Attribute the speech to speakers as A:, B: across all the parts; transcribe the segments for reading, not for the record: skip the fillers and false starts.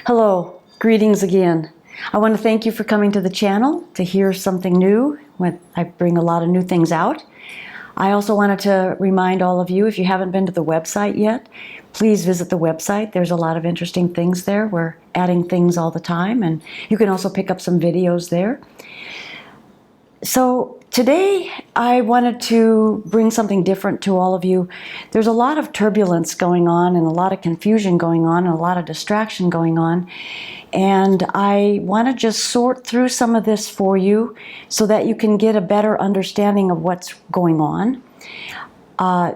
A: Hello, greetings again. I want to thank you for coming to the channel to hear something new when I bring a lot of new things out. I also wanted to remind all of you, if you haven't been to the website yet, please visit the website. There's a lot of interesting things there. We're adding things all the time, and you can also pick up some videos there. So today I wanted to bring something different to all of you. There's a lot of turbulence going on and a lot of confusion going on and a lot of distraction going on. And I want to just sort through some of this for you so that you can get a better understanding of what's going on.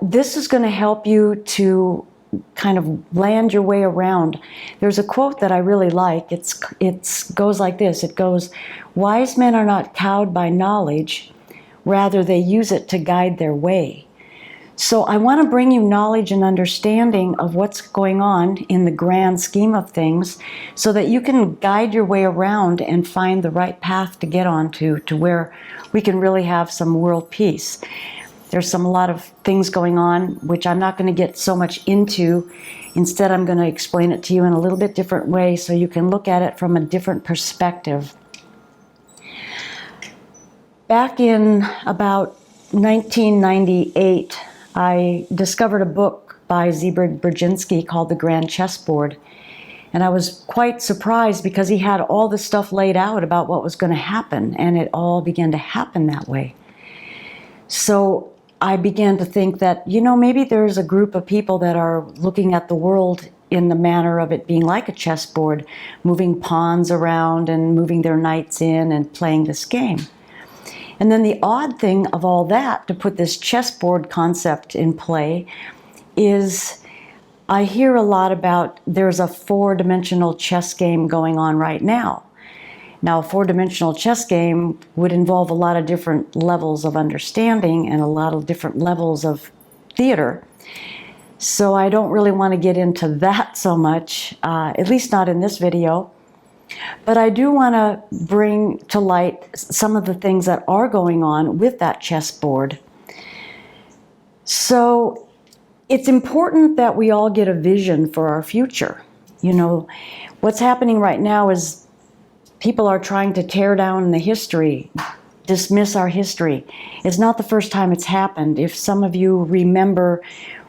A: This is going to help you to kind of land your way around. There's a quote that I really like. It goes like this. It goes, "Wise men are not cowed by knowledge, rather they use it to guide their way." So I want to bring you knowledge and understanding of what's going on in the grand scheme of things so that you can guide your way around and find the right path to get onto, to where we can really have some world peace. There's a lot of things going on which I'm not going to get so much into. Instead, I'm going to explain it to you in a little bit different way so you can look at it from a different perspective. Back in about 1998, I discovered a book by Zbigniew Brzezinski called The Grand Chessboard. And I was quite surprised because he had all this stuff laid out about what was going to happen, and it all began to happen that way. So I began to think that, maybe there's a group of people that are looking at the world in the manner of it being like a chessboard, moving pawns around and moving their knights in and playing this game. And then the odd thing of all that, to put this chessboard concept in play, is I hear a lot about there's a four-dimensional chess game going on right now. Now, a four-dimensional chess game would involve a lot of different levels of understanding and a lot of different levels of theater. So I don't really want to get into that so much, at least not in this video. But I do want to bring to light some of the things that are going on with that chessboard. So it's important that we all get a vision for our future. What's happening right now is people are trying to tear down the history, dismiss our history. It's not the first time it's happened. If some of you remember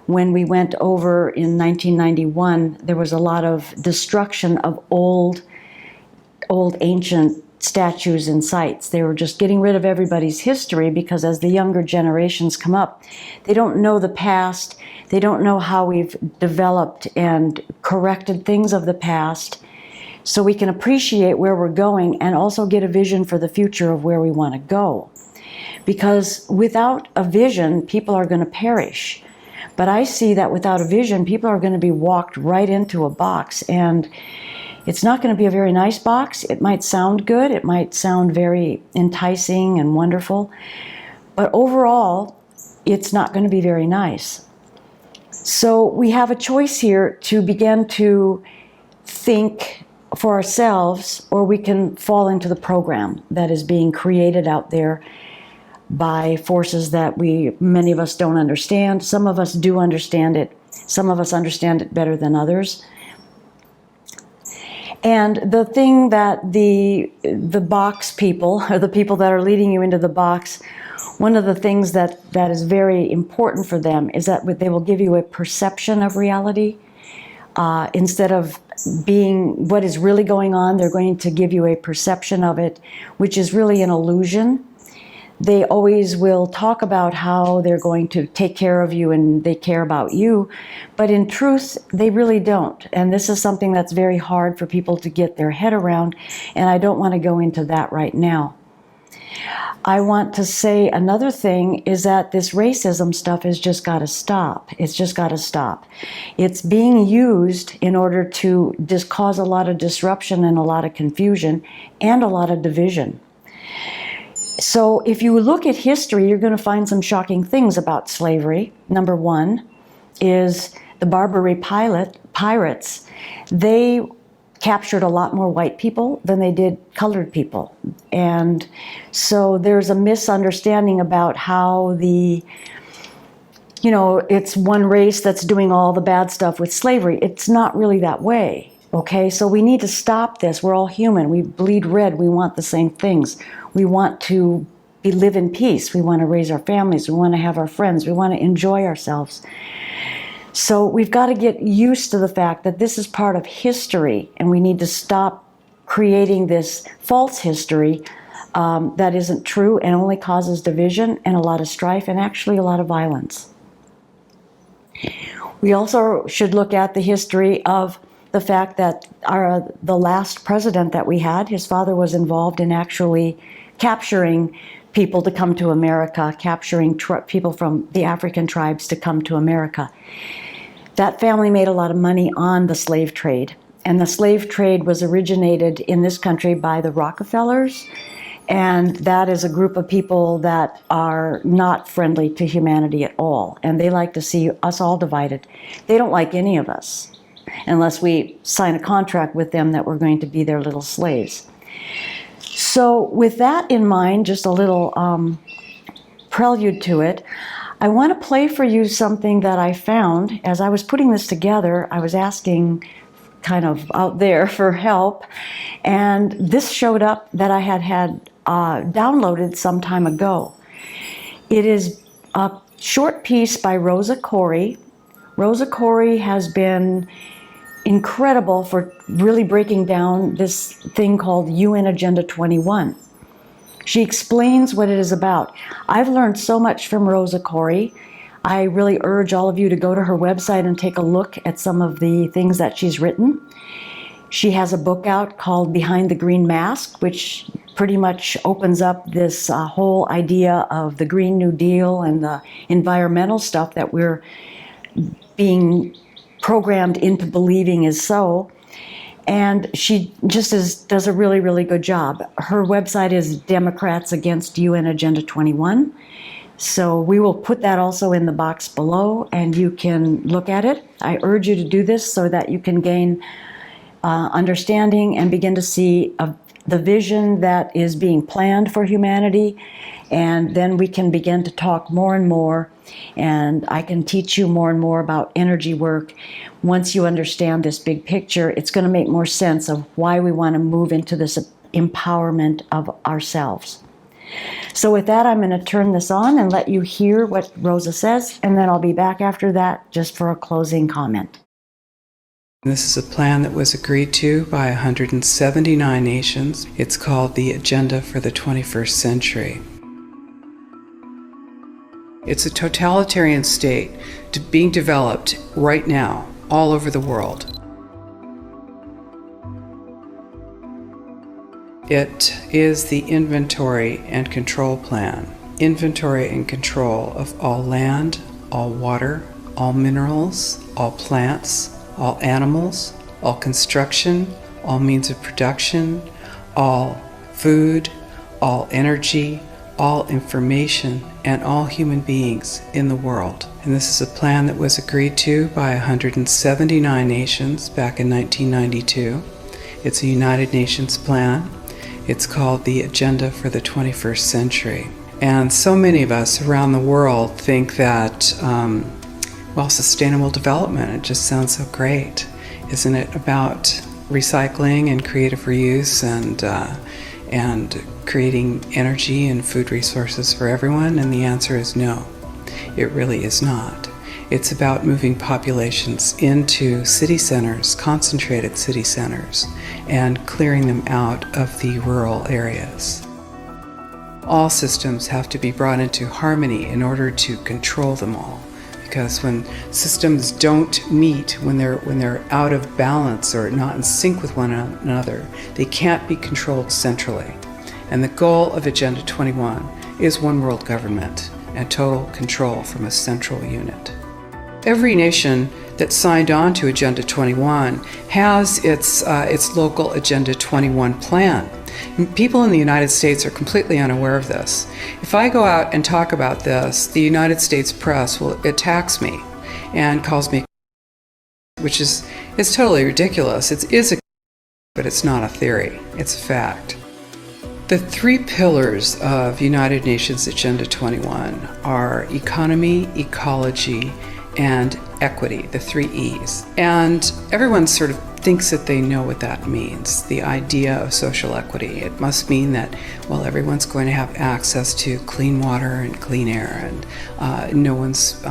A: when we went over in 1991, there was a lot of destruction of old ancient statues and sites. They were just getting rid of everybody's history because as the younger generations come up, they don't know the past. They don't know how we've developed and corrected things of the past. So we can appreciate where we're going and also get a vision for the future of where we want to go. Because without a vision, people are going to perish. But I see that without a vision, people are going to be walked right into a box. And it's not going to be a very nice box. It might sound good. It might sound very enticing and wonderful. But overall, it's not going to be very nice. So we have a choice here to begin to think for ourselves, or we can fall into the program that is being created out there by forces that many of us don't understand. Some of us do understand it. Some of us understand it better than others. And the thing that the box people, or the people that are leading you into the box, one of the things that is very important for them is that they will give you a perception of reality. Instead of being what is really going on, they're going to give you a perception of it, which is really an illusion. They always will talk about how they're going to take care of you and they care about you, but in truth, they really don't. And this is something that's very hard for people to get their head around, and I don't want to go into that right now. I want to say another thing is that this racism stuff has just got to stop. It's just got to stop. It's being used in order to just cause a lot of disruption and a lot of confusion and a lot of division. So if you look at history, you're going to find some shocking things about slavery. Number one is the Barbary pirates. They captured a lot more white people than they did colored people. And so there's a misunderstanding about how it's one race that's doing all the bad stuff with slavery. It's not really that way. Okay, so we need to stop this. We're all human. We bleed red. We want the same things. We want to live in peace. We want to raise our families. We want to have our friends. We want to enjoy ourselves. So we've got to get used to the fact that this is part of history, and we need to stop creating this false history that isn't true and only causes division and a lot of strife and actually a lot of violence. We also should look at the history of the fact that the last president that we had, his father was involved in actually capturing people to come to America, capturing people from the African tribes to come to America. That family made a lot of money on the slave trade. And the slave trade was originated in this country by the Rockefellers. And that is a group of people that are not friendly to humanity at all. And they like to see us all divided. They don't like any of us unless we sign a contract with them that we're going to be their little slaves. So with that in mind, just a little prelude to it, I want to play for you something that I found. As I was putting this together, I was asking kind of out there for help, and this showed up that I had downloaded some time ago. It is a short piece by Rosa Koire. Rosa Koire has been incredible for really breaking down this thing called UN Agenda 21. She explains what it is about. I've learned so much from Rosa Koire. I really urge all of you to go to her website and take a look at some of the things that she's written. She has a book out called Behind the Green Mask, which pretty much opens up this whole idea of the Green New Deal and the environmental stuff that we're being programmed into believing is so. And she just does a really, really good job. Her website is Democrats Against UN Agenda 21. So we will put that also in the box below, and you can look at it. I urge you to do this so that you can gain understanding and begin to see the vision that is being planned for humanity. And then we can begin to talk more and more, and I can teach you more and more about energy work. Once you understand this big picture, it's going to make more sense of why we want to move into this empowerment of ourselves. So with that, I'm going to turn this on and let you hear what Rosa says, and then I'll be back after that just for a closing comment.
B: This is a plan that was agreed to by 179 nations. It's called the Agenda for the 21st Century. It's a totalitarian state being developed right now all over the world. It is the inventory and control plan. Inventory and control of all land, all water, all minerals, all plants, all animals, all construction, all means of production, all food, all energy, all information, and all human beings in the world. And this is a plan that was agreed to by 179 nations back in 1992. It's a United Nations plan. It's called the Agenda for the 21st Century. And so many of us around the world think that, sustainable development, it just sounds so great. Isn't it about recycling and creative reuse and creating energy and food resources for everyone? And the answer is no, it really is not. It's about moving populations into city centers, concentrated city centers, and clearing them out of the rural areas. All systems have to be brought into harmony in order to control them all. Because when systems don't meet, when they're out of balance or not in sync with one another, they can't be controlled centrally. And the goal of Agenda 21 is one world government and total control from a central unit. Every nation that signed on to Agenda 21 has its local Agenda 21 plan. People in the United States are completely unaware of this. If I go out and talk about this, the United States press attacks me and calls me, which is totally ridiculous. It is but it's not a theory, it's a fact. The three pillars of United Nations Agenda 21 are economy, ecology, and equity, the 3 E's. And everyone sort of thinks that they know what that means, the idea of social equity. It must mean that, well, everyone's going to have access to clean water and clean air, and no one's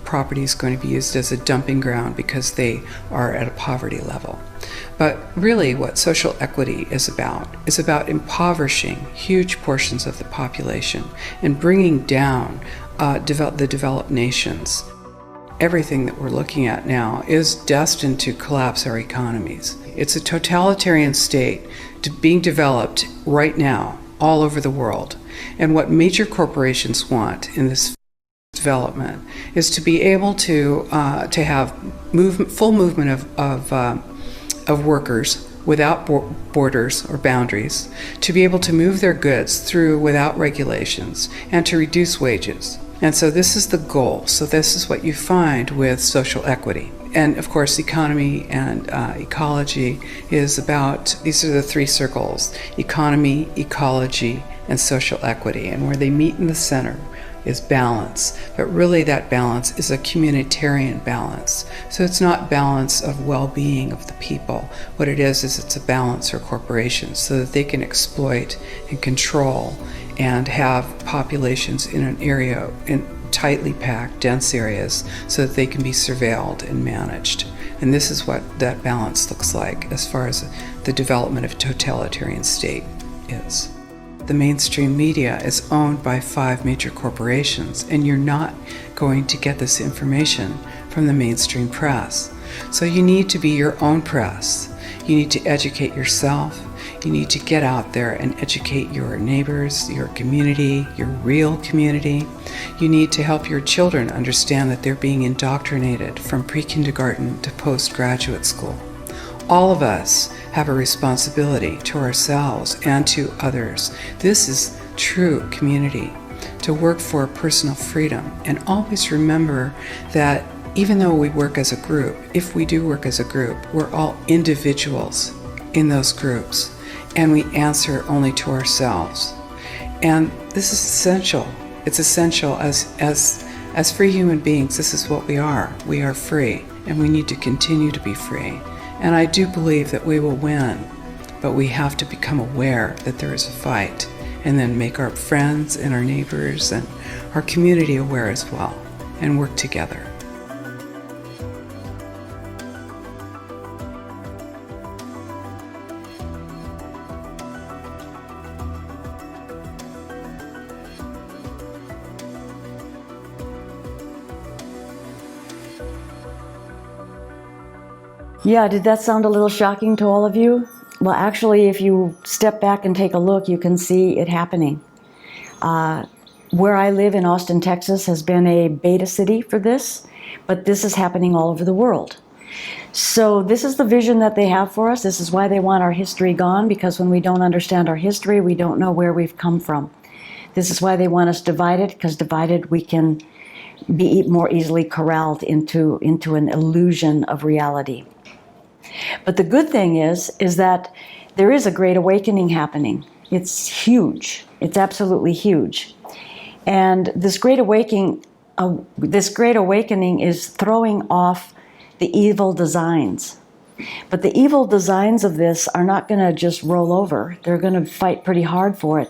B: property is going to be used as a dumping ground because they are at a poverty level. But really what social equity is about impoverishing huge portions of the population and bringing down the developed nations. Everything that we're looking at now is destined to collapse our economies. It's a totalitarian state being developed right now all over the world. And what major corporations want in this development is to be able to have full movement of workers without borders or boundaries, to be able to move their goods through without regulations, and to reduce wages. And so this is the goal. So this is what you find with social equity. And of course, economy and ecology is about, these are the 3 circles: economy, ecology, and social equity. And where they meet in the center is balance. But really that balance is a communitarian balance. So it's not balance of well-being of the people. What it is it's a balance for corporations so that they can exploit and control and have populations in an area, in tightly packed, dense areas, so that they can be surveilled and managed. And this is what that balance looks like as far as the development of a totalitarian state is. The mainstream media is owned by 5 major corporations, and you're not going to get this information from the mainstream press. So you need to be your own press. You need to educate yourself. You need to get out there and educate your neighbors, your community, your real community. You need to help your children understand that they're being indoctrinated from pre-kindergarten to postgraduate school. All of us have a responsibility to ourselves and to others. This is true community, to work for personal freedom. And always remember that even though we work as a group, if we do work as a group, we're all individuals in those groups, and we answer only to ourselves. And this is essential. It's essential as free human beings. This is what we are. We are free, and we need to continue to be free. And I do believe that we will win, but we have to become aware that there is a fight, and then make our friends and our neighbors and our community aware as well, and work together.
A: Yeah, did that sound a little shocking to all of you? Well, actually, if you step back and take a look, you can see it happening. Where I live in Austin, Texas, has been a beta city for this, but this is happening all over the world. So this is the vision that they have for us. This is why they want our history gone, because when we don't understand our history, we don't know where we've come from. This is why they want us divided, because divided we can be more easily corralled into an illusion of reality. But the good thing is that there is a great awakening happening. It's huge. It's absolutely huge. And this great awakening is throwing off the evil designs. But the evil designs of this are not going to just roll over. They're going to fight pretty hard for it,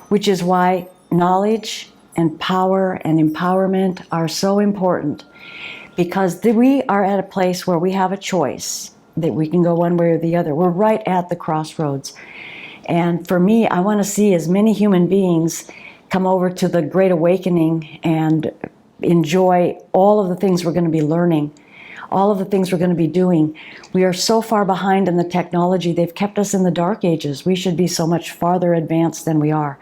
A: which is why knowledge and power and empowerment are so important, because we are at a place where we have a choice, that we can go one way or the other. We're right at the crossroads. And for me, I want to see as many human beings come over to the Great Awakening and enjoy all of the things we're going to be learning, all of the things we're going to be doing. We are so far behind in the technology. They've kept us in the dark ages. We should be so much farther advanced than we are.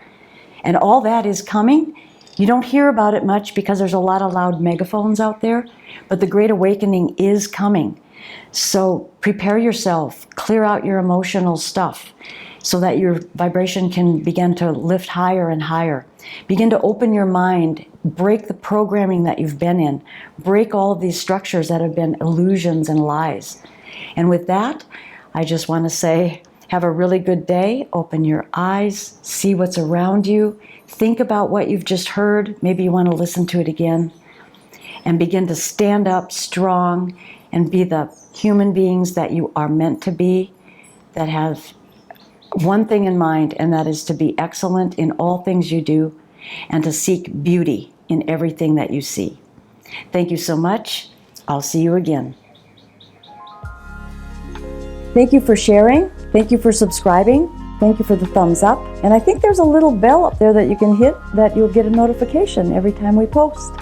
A: And all that is coming. You don't hear about it much because there's a lot of loud megaphones out there, but the Great Awakening is coming. So prepare yourself, clear out your emotional stuff so that your vibration can begin to lift higher and higher. Begin to open your mind, break the programming that you've been in, break all of these structures that have been illusions and lies. And with that, I just want to say, have a really good day. Open your eyes, see what's around you, think about what you've just heard. Maybe you want to listen to it again. and begin to stand up strong and be the human beings that you are meant to be, that have one thing in mind, and that is to be excellent in all things you do and to seek beauty in everything that you see. Thank you so much. I'll see you again. Thank you for sharing. Thank you for subscribing. Thank you for the thumbs up. And I think there's a little bell up there that you can hit that you'll get a notification every time we post.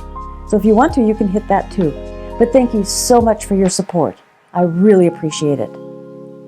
A: So if you want to, you can hit that too. But thank you so much for your support. I really appreciate it.